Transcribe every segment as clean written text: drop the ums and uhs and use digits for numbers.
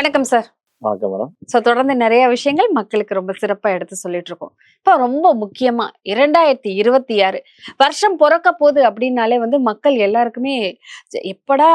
வணக்கம் சார். வணக்கம் மேடம். தொடர்ந்து நிறைய விஷயங்கள் மக்களுக்கு ரொம்ப சிறப்பா எடுத்து சொல்லிட்டு இருக்கோம். இப்போ ரொம்ப முக்கியமா 2026 வருஷம் பொறக்க போகுது அப்படின்னாலே மக்கள் எல்லாருக்குமே எப்படா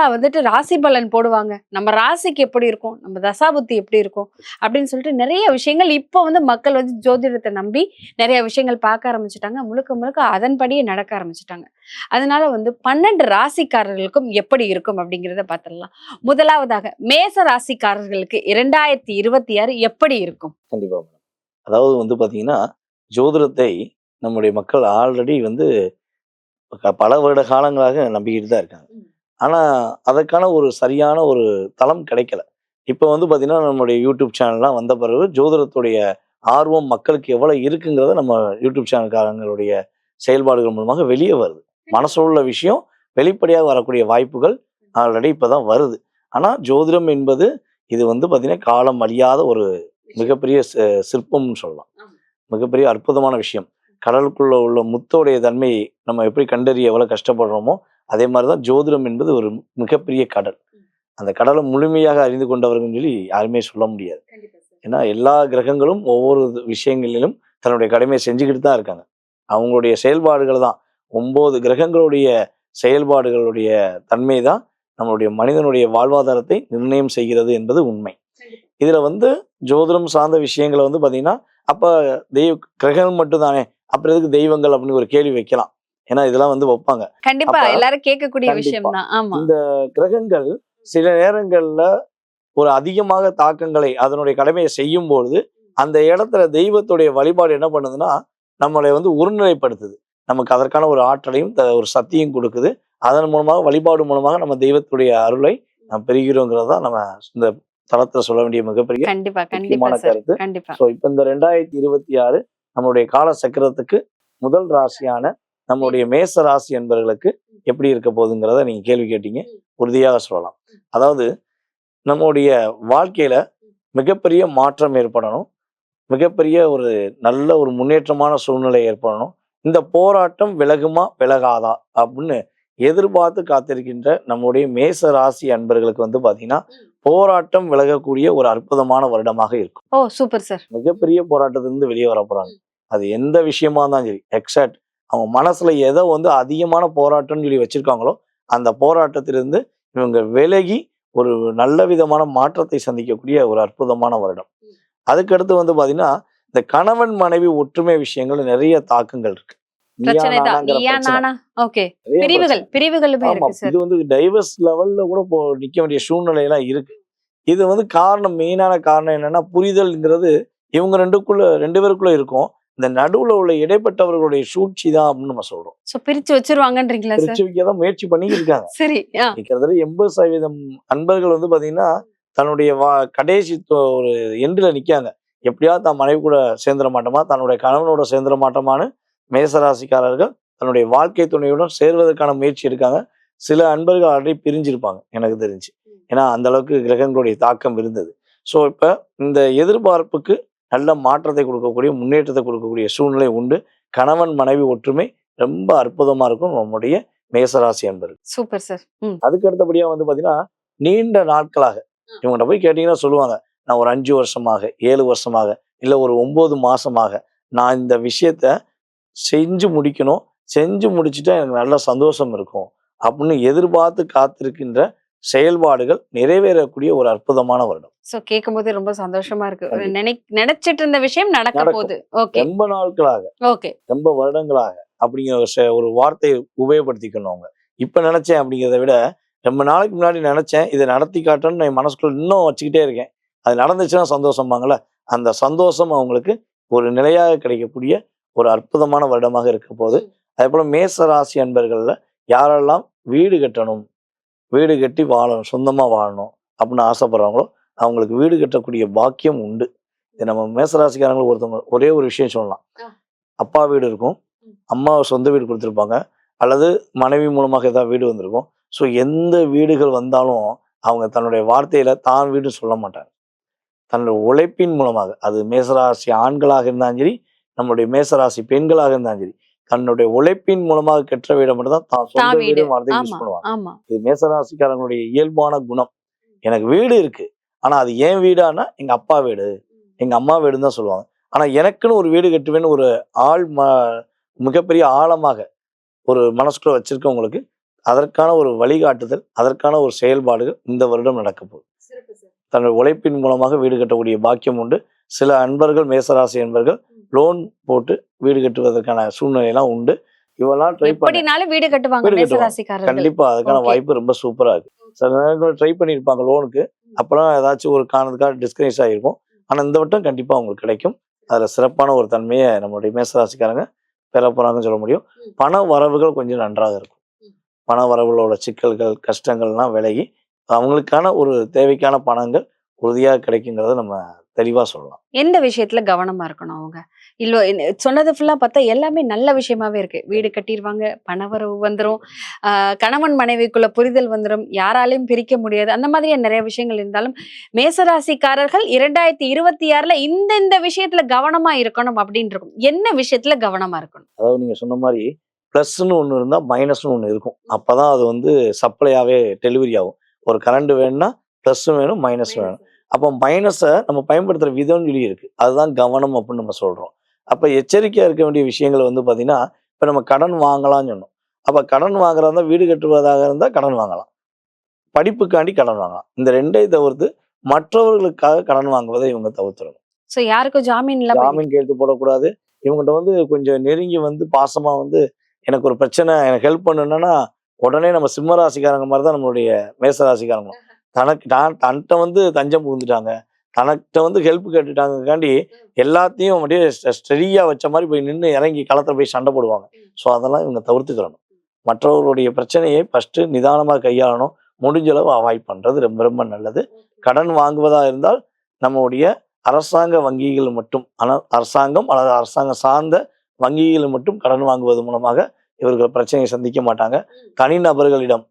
ராசி பலன் போடுவாங்க, நம்ம ராசிக்கு எப்படி இருக்கும், நம்ம தசாபுத்தி எப்படி இருக்கும் அப்படின்னு சொல்லிட்டு நிறைய விஷயங்கள் இப்போ மக்கள் ஜோதிடத்தை நம்பி நிறைய விஷயங்கள் பார்க்க ஆரம்பிச்சுட்டாங்க. முழுக்க முழுக்க அதன்படியே நடக்க ஆரம்பிச்சுட்டாங்க. அதனால 12 ராசிக்காரர்களுக்கும் எப்படி இருக்கும் அப்படிங்கிறத பார்த்துடலாம். முதலாவதாக மேச ராசிக்காரர்களுக்கு 2026 எப்படி இருக்கும்? கண்டிப்பா மேடம். அதாவது பாத்தீங்கன்னா, ஜோதிடத்தை நம்முடைய மக்கள் ஆல்ரெடி பல வருட காலங்களாக நம்பிக்கிட்டு தான் இருக்காங்க. ஆனா, அதற்கான ஒரு சரியான ஒரு தளம் கிடைக்கல. இப்ப பாத்தீங்கன்னா, நம்முடைய யூடியூப் சேனல்லாம் வந்த பிறகு ஜோதிடத்துடைய ஆர்வம் மக்களுக்கு எவ்வளவு இருக்குங்கிறத நம்ம யூடியூப் சேனல்காரங்களுடைய செயல்பாடுகள் மூலமாக வெளியே வருது. மனசுல உள்ள விஷயம் வெளிப்படையாக வரக்கூடிய வாய்ப்புகள் ஆல்ரெடி இப்பதான் வருது. ஆனா, ஜோதிடம் என்பது இது பாத்தீங்கன்னா, காலம் அழியாத ஒரு மிகப்பெரிய சிற்பம்னு சொல்லலாம். மிகப்பெரிய அற்புதமான விஷயம். கடலுக்குள்ள உள்ள முத்தோடைய தன்மையை நம்ம எப்படி கண்டறிய எவ்வளவு கஷ்டப்படுறோமோ, அதே மாதிரிதான் ஜோதிடம் என்பது ஒரு மிகப்பெரிய கடல். அந்த கடலை முழுமையாக அறிந்து கொண்டவர்கள் சொல்லி யாருமே சொல்ல முடியாது. ஏன்னா எல்லா கிரகங்களும் ஒவ்வொரு விஷயங்களிலும் தன்னுடைய கடமையை செஞ்சுக்கிட்டு தான் இருக்காங்க. அவங்களுடைய செயல்பாடுகள் தான் 9 கிரகங்களுடைய செயல்பாடுகளுடைய தன்மை தான் நம்மளுடைய மனிதனுடைய வாழ்வாதாரத்தை நிர்ணயம் செய்கிறது என்பது உண்மை. இதுல ஜோதிடம் சார்ந்த விஷயங்களை பாத்தீங்கன்னா, அப்ப கிரகங்கள் மட்டும் தானே, அப்புறம் எதுக்கு தெய்வங்கள் அப்படின்னு ஒரு கேள்வி வைக்கலாம். ஏன்னா இதெல்லாம் வைப்பாங்க. கண்டிப்பா எல்லாரும் கேட்கக்கூடிய விஷயம் தான். ஆமா, இந்த கிரகங்கள் சில நேரங்கள்ல ஒரு அதிகமாக தாக்கங்களை அதனுடைய கடமையை செய்யும் பொழுது அந்த இடத்துல தெய்வத்துடைய வழிபாடு என்ன பண்ணுதுன்னா, நம்மளை ஒருநிலைப்படுத்துது. நமக்கு அதற்கான ஒரு ஆற்றலையும் ஒரு சக்தியும் கொடுக்குது. அதன் மூலமாக வழிபாடு மூலமாக நம்ம தெய்வத்துடைய அருளை நாம் பெறுகிறோங்கிறது தான் நம்ம இந்த தளத்துல சொல்ல வேண்டிய மிகப்பெரிய முக்கியமான கருத்து. இப்ப இந்த 2026 நம்மளுடைய கால சக்கரத்துக்கு முதல் ராசியான நம்மளுடைய மேச ராசி என்பவர்களுக்கு எப்படி இருக்க போகுதுங்கிறத நீங்க கேள்வி கேட்டீங்க. உறுதியாக சொல்லலாம். அதாவது நம்முடைய வாழ்க்கையில மிகப்பெரிய மாற்றம் ஏற்படணும், மிகப்பெரிய ஒரு நல்ல ஒரு முன்னேற்றமான சூழ்நிலை ஏற்படணும். இந்த போராட்டம் விலகுமா விலகாதா அப்படின்னு எதிர்பார்த்து காத்திருக்கின்ற நம்முடைய மேச ராசி அன்பர்களுக்கு பாத்தீங்கன்னா, போராட்டம் விலகக்கூடிய ஒரு அற்புதமான வருடமாக இருக்கும். ஓ சூப்பர் சார். மிகப்பெரிய போராட்டத்திலிருந்து வெளியே வர போறாங்க. அது எந்த விஷயமா இருந்தாலும் சரி, எக்ஸாக்ட் அவங்க மனசுல எதை அதிகமான போராட்டம்னு சொல்லி வச்சிருக்காங்களோ அந்த போராட்டத்திலிருந்து இவங்க விலகி ஒரு நல்ல விதமான மாற்றத்தை சந்திக்கக்கூடிய ஒரு அற்புதமான வருடம். அதுக்கடுத்து பாத்தீங்கன்னா, இந்த கணவன் மனைவி ஒற்றுமை விஷயங்கள் நிறைய தாக்கங்கள் இருக்கு. இது டைவர்ஸ் லெவல்ல கூட நிக்க வேண்டிய சூழ்நிலை எல்லாம் இருக்கு. இது காரணம், மெயினான காரணம் என்னன்னா, புரிதல்ங்கிறது இவங்க ரெண்டு பேருக்குள்ள இருக்கும். இந்த நடுவுல உள்ள இடைப்பட்டவர்களுடைய சூழ்ச்சி தான் அப்படின்னு நம்ம சொல்றோம். பிரிச்சு வச்சிருவாங்கன்றீங்களா? பிரிச்சு வைக்கதான் முயற்சி பண்ணிட்டு இருக்காங்க. சரி, கிட்டத்தட்ட 80% அன்பர்கள் பாத்தீங்கன்னா தன்னுடைய கடைசி ஒரு எண்டுல நிக்காங்க. எப்படியாவது தான் மனைவி கூட சேர்ந்துட மாட்டோமா, தன்னுடைய கணவனோட சேர்ந்துட மாட்டோமான்னு மேசராசிக்காரர்கள் தன்னுடைய வாழ்க்கை துணையுடன் சேர்வதற்கான முயற்சி இருக்காங்க. சில அன்பர்கள் ஆல்ரெடி பிரிஞ்சிருப்பாங்க எனக்கு தெரிஞ்சு. ஏன்னா அந்த அளவுக்கு கிரகங்களுடைய தாக்கம் இருந்தது. ஸோ இப்ப இந்த எதிர்பார்ப்புக்கு நல்ல மாற்றத்தை கொடுக்கக்கூடிய, முன்னேற்றத்தை கொடுக்கக்கூடிய சூழ்நிலை உண்டு. கணவன் மனைவி ஒற்றுமை ரொம்ப அற்புதமா இருக்கும் நம்முடைய மேசராசி அன்பர்கள். Super sir. அதுக்கு அடுத்தபடியா பாத்தீங்கன்னா, நீண்ட நாட்களாக இவங்ககிட்ட போய் கேட்டீங்கன்னா சொல்லுவாங்க, நான் ஒரு 5 வருஷமாக 7 வருஷமாக இல்ல ஒரு 9 மாசமாக நான் இந்த விஷயத்த செஞ்சு முடிக்கணும், செஞ்சு முடிச்சுட்டா எனக்கு நல்ல சந்தோஷம் இருக்கும் அப்படின்னு எதிர்பார்த்து காத்திருக்கின்ற செயல்பாடுகள் நிறைவேறக்கூடிய ஒரு அற்புதமான வருடம். கேட்கும் போது ரொம்ப சந்தோஷமா இருக்கு. நினைச்சிட்டு இருந்த விஷயம் நடக்க போகுது. ரொம்ப நாட்களாக, ரொம்ப வருடங்களாக அப்படிங்கிற ஒரு வார்த்தையை உபயோகப்படுத்திக்கணும். அவங்க இப்ப நினைச்சேன் அப்படிங்கிறத விட ரொம்ப நாளைக்கு முன்னாடி நினைச்சேன், இதை நடத்தி காட்டணும்னு என் மனசுக்குள்ள இன்னும் வச்சுக்கிட்டே இருக்கேன். அது நடந்துச்சுன்னா சந்தோஷமாங்கல்ல, அந்த சந்தோஷம் அவங்களுக்கு ஒரு நிலையாக கிடைக்கக்கூடிய ஒரு அற்புதமான வருடமாக இருக்க போது. அதே போல மேச ராசி அன்பர்கள்ல யாரெல்லாம் வீடு கட்டணும், வீடு கட்டி வாழணும், சொந்தமா வாழணும் அப்படின்னு ஆசைப்படுறாங்களோ அவங்களுக்கு வீடு கட்டக்கூடிய பாக்கியம் உண்டு. இது நம்ம மேசராசிக்காரங்களுக்கு ஒருத்தவங்க ஒரே ஒரு விஷயம் சொல்லலாம். அப்பா வீடு இருக்கும், அம்மா சொந்த வீடு கொடுத்துருப்பாங்க, அல்லது மனைவி மூலமாக ஏதாவது வீடு வந்திருக்கும். ஸோ எந்த வீடுகள் வந்தாலும் அவங்க தன்னுடைய வார்த்தையில தான் வீடு சொல்ல மாட்டாங்க. தன்னுடைய உழைப்பின் மூலமாக, அது மேசராசி ஆண்களாக இருந்தாலும் சரி, நம்மளுடைய மேசராசி பெண்களாக இருந்தாலும் சரி, தன்னுடைய உழைப்பின் மூலமாக கெட்ட வீடை மட்டும் தான் தான் சொந்த வீடு வார்த்தை யூஸ் பண்ணுவாங்க. இது மேசராசிக்காரங்களுடைய இயல்பான குணம். எனக்கு வீடு இருக்கு, ஆனா அது என் வீடானா எங்க அப்பா வீடு, எங்க அம்மா வீடுன்னு தான் சொல்லுவாங்க. ஆனா எனக்குன்னு ஒரு வீடு கட்டுவேன்னு ஒரு ஆள் மிகப்பெரிய ஆழமாக ஒரு மனசுக்குள்ள வச்சிருக்கவங்களுக்கு அதற்கான ஒரு வழிகாட்டுதல், அதற்கான ஒரு செயல்பாடுகள் இந்த வருடம் நடக்க போகுது. தன்னுடைய உழைப்பின் மூலமாக வீடு கட்டக்கூடிய பாக்கியம் உண்டு. சில அன்பர்கள், மேசராசி அன்பர்கள் லோன் போட்டு வீடு கட்டுவதற்கான சூழ்நிலை எல்லாம் உண்டு. இவெல்லாம் ட்ரை பண்ண எப்படினாலும் வீடு கட்டுவாங்க வீடு கட்டுவாங்க. மேசராசிக்காரர்கள். கண்டிப்பா அதுக்கான ஓகே. வாய்ப்பு ரொம்ப சூப்பரா இருக்கு. சில நேரங்கள் ட்ரை பண்ணியிருப்பாங்க லோனுக்கு. அப்பலாம் ஏதாச்சும் ஒரு காரணத்துக்காக டிஸ்கரேஜ் ஆகிருக்கும். ஆனா இந்த வட்டம் கண்டிப்பா அவங்களுக்கு கிடைக்கும். அதுல சிறப்பான ஒரு தன்மையை நம்மளுடைய மேசராசிக்காரங்க பெற போறாங்கன்னு சொல்ல முடியும். பண வரவுகள் கொஞ்சம் நன்றாக இருக்கும். பண வரவுகளோட சிக்கல்கள், கஷ்டங்கள்லாம் விலகி அவங்களுக்கான ஒரு தேவைக்கான பணங்கள் உறுதியாக கிடைக்குங்கிறத நம்ம தெளிவா சொல்லலாம். எந்த விஷயத்துல கவனமா இருக்கணும் அவங்க? இல்ல சொன்னது ஃபுல்லா பார்த்தா எல்லாமே நல்ல விஷயமாவே இருக்கு. வீடு கட்டிருவாங்க, பணவரவு வந்துரும், கணவன் மனைவிக்குள்ள புரிதல் வந்துரும், யாராலையும் பிரிக்க முடியாது. அந்த மாதிரியே நிறைய விஷயங்கள் இருந்தாலும், மேசராசிக்காரர்கள் 2026ல இந்த விஷயத்துல கவனமா இருக்கணும் அப்படின்னு இருக்கும். என்ன விஷயத்துல கவனமா இருக்கணும்? அதாவது நீங்க சொன்ன மாரி பிளஸ்ன்னு ஒண்ணு இருந்தா, மைனஸ்ன்னு ஒண்ணு இருக்கும். அப்பதான் அது வந்து சப்ளையாவே டெலிவரி ஆகும். ஒரு கரண்ட் வேணும்னா பிளஸ்ஸும் வேணும், மைனஸும் வேணும். அப்போ மைனஸ நம்ம பயன்படுத்துற விதம்னு சொல்லி இருக்கு. அதுதான் கவனம் அப்படின்னு நம்ம சொல்றோம். அப்ப எச்சரிக்கையா இருக்க வேண்டிய விஷயங்கள் வந்து பார்த்தீங்கன்னா, இப்ப நம்ம கடன் வாங்கலாம்னு சொன்னோம். அப்ப கடன் வாங்குறதா இருந்தா, வீடு கட்டுவதாக இருந்தா கடன் வாங்கலாம். படிப்புக்காண்டி கடன் வாங்கலாம். இந்த 2ஐயும் தவிர்த்து மற்றவர்களுக்காக கடன் வாங்குவதை இவங்க தவிர்த்துறணும். சோ யாருக்கும் ஜாமீன் இல்லாம ஜாமீன் கையெழுத்து போடக்கூடாது. இவங்ககிட்ட வந்து கொஞ்சம் நெருங்கி வந்து பாசமா வந்து எனக்கு ஒரு பிரச்சனை, எனக்கு ஹெல்ப் பண்ணுனா, உடனே நம்ம சிம்ம ராசிக்காரங்க மாரி தான் நம்மளுடைய மேச ராசிக்காரங்களும். தன்ட்ட வந்து தஞ்சம் புகுந்துட்டாங்க. தனக்கிட்ட வந்து ஹெல்ப் கேட்டுட்டாங்கக்காண்டி எல்லாத்தையும் அப்படியே ஸ்டெடியா வச்ச மாரி போய் நின்னு இறங்கி களத்துல போய் சண்டை போடுவாங்க. ஸோ அதெல்லாம் இவங்க தவிர்த்துக்கிறணும். மற்றவர்களுடைய பிரச்சனையை ஃபர்ஸ்ட்டு நிதானமா கையாளணும். முடிஞ்ச அளவு அவாய்ட் பண்றது ரொம்ப ரொம்ப நல்லது. கடன் வாங்குவதா இருந்தால் நம்முடைய அரசாங்க வங்கிகள் மட்டும், அரசாங்கம் அல்லது அரசாங்கம் சார்ந்த வங்கிகள் மட்டும் கடன் வாங்குவது மூலமாக இவர்கள் பிரச்சனையை சந்திக்க மாட்டாங்க. தனிநபர்களிடம்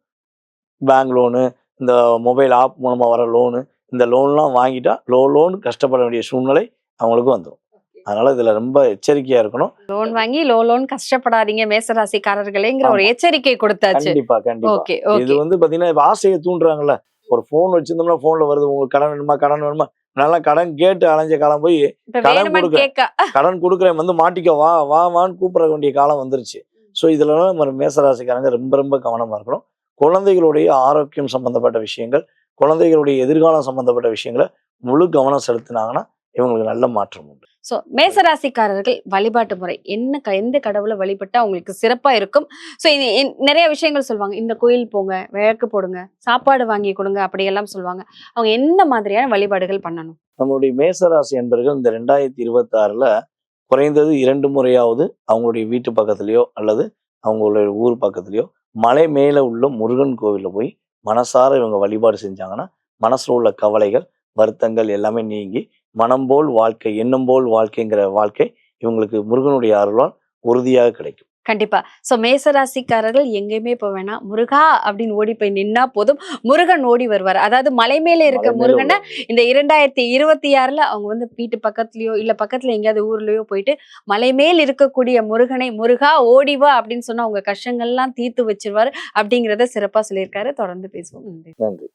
பேங்க் லோனு, இந்த மொபைல் ஆப் மூலமா வர லோனு, இந்த லோன்லாம் வாங்கிட்டா லோன் கஷ்டப்பட வேண்டிய சூழ்நிலை அவங்களுக்கு வந்துரும். அதனால இதுல ரொம்ப எச்சரிக்கையா இருக்கணும். லோன் வாங்கி லோன் கஷ்டப்படாதீங்க மேசராசிக்காரர்களேங்கிற ஒரு ஆமா. எச்சரிக்கை கொடுத்தாச்சு. கண்டிப்பா, கண்டிப்பா. ஓகே, இது ஓகே. வந்து பாத்தீங்கன்னா, இப்ப ஆசைய தூண்டுறாங்கல்ல. ஒரு ஃபோன் வச்சிருந்தோம்னா ஃபோன்ல வருது. உங்களுக்கு கடன் வேணுமா? கடன் வேணுமா? நான்லாம் கடன் கேட்டு அலைஞ்ச காலம் போய், இப்ப கடன் வேணுமான்னு குடுக்குறேன். கேட்க கடன் குடுக்குறேன் வந்து மாட்டிக்கோ வான்னு கூப்பிட வேண்டிய காலம் வந்துருச்சு. ஸோ இதுலலாம் நம்ம மேசராசிக்காரங்க ரொம்ப ரொம்ப கவனமா இருக்கணும். குழந்தைகளுடைய ஆரோக்கியம் சம்பந்தப்பட்ட விஷயங்கள், குழந்தைகளுடைய எதிர்காலம் சம்பந்தப்பட்ட விஷயங்கள முழு கவனம் செலுத்தினாங்கன்னா, இவங்களுக்கு நல்ல மாற்றம் உண்டு. சோ மேசராசிக்காரர்கள் வழிபாட்டு முறை என்ன எந்த கடவுளை வழிபட்டா அவங்களுக்கு சிறப்பா இருக்கும்? சோ இது நிறைய விஷயங்கள் சொல்லுவாங்க. இந்த கோயில் போங்க, விளக்கு போடுங்க, சாப்பாடு வாங்கி கொடுங்க அப்படியெல்லாம் சொல்லுவாங்க. அவங்க என்ன மாதிரியான வழிபாடுகள் பண்ணணும்? நம்மளுடைய மேசராசி என்பர்கள் இந்த 2026ல குறைந்தது 2 முறையாவது அவங்களுடைய வீட்டு பக்கத்துலயோ, அல்லது அவங்களுடைய ஊர் பக்கத்துலயோ, மலை மேல உள்ள முருகன் கோவில்ல போய் மனசார இவங்க வழிபாடு செஞ்சாங்கன்னா, மனசுல உள்ள கவலைகள், வருத்தங்கள் எல்லாமே நீங்கி, மனம் போல் வாழ்க்கை, எண்ணம் போல் வாழ்க்கைங்கிற வாழ்க்கை இவங்களுக்கு முருகனுடைய அருளால் உறுதியாக கிடைக்கும். கண்டிப்பா. சோ மேசராசிக்காரர்கள் எங்கேயுமே போக வேணாம். முருகா அப்படின்னு ஓடி போய் நின்னா போதும். முருகன் ஓடி வருவார். அதாவது மலை மேல இருக்க மலை மேல முருகன உள்ள இந்த 2026ல அவங்க வந்து வீட்டு பக்கத்துலயோ, இல்ல பக்கத்துல எங்கேயாவது ஊர்லயோ போயிட்டு மலை மேல் இருக்கக்கூடிய முருகனை, முருகா ஓடி வா அப்படின்னு சொன்னா உங்க கஷ்டங்கள்லாம் தீர்த்து வச்சிருவாரு அப்படிங்கிறத சிறப்பா சொல்லியிருக்காரு. தொடர்ந்து பேசுவோம். நன்றி. நன்றி.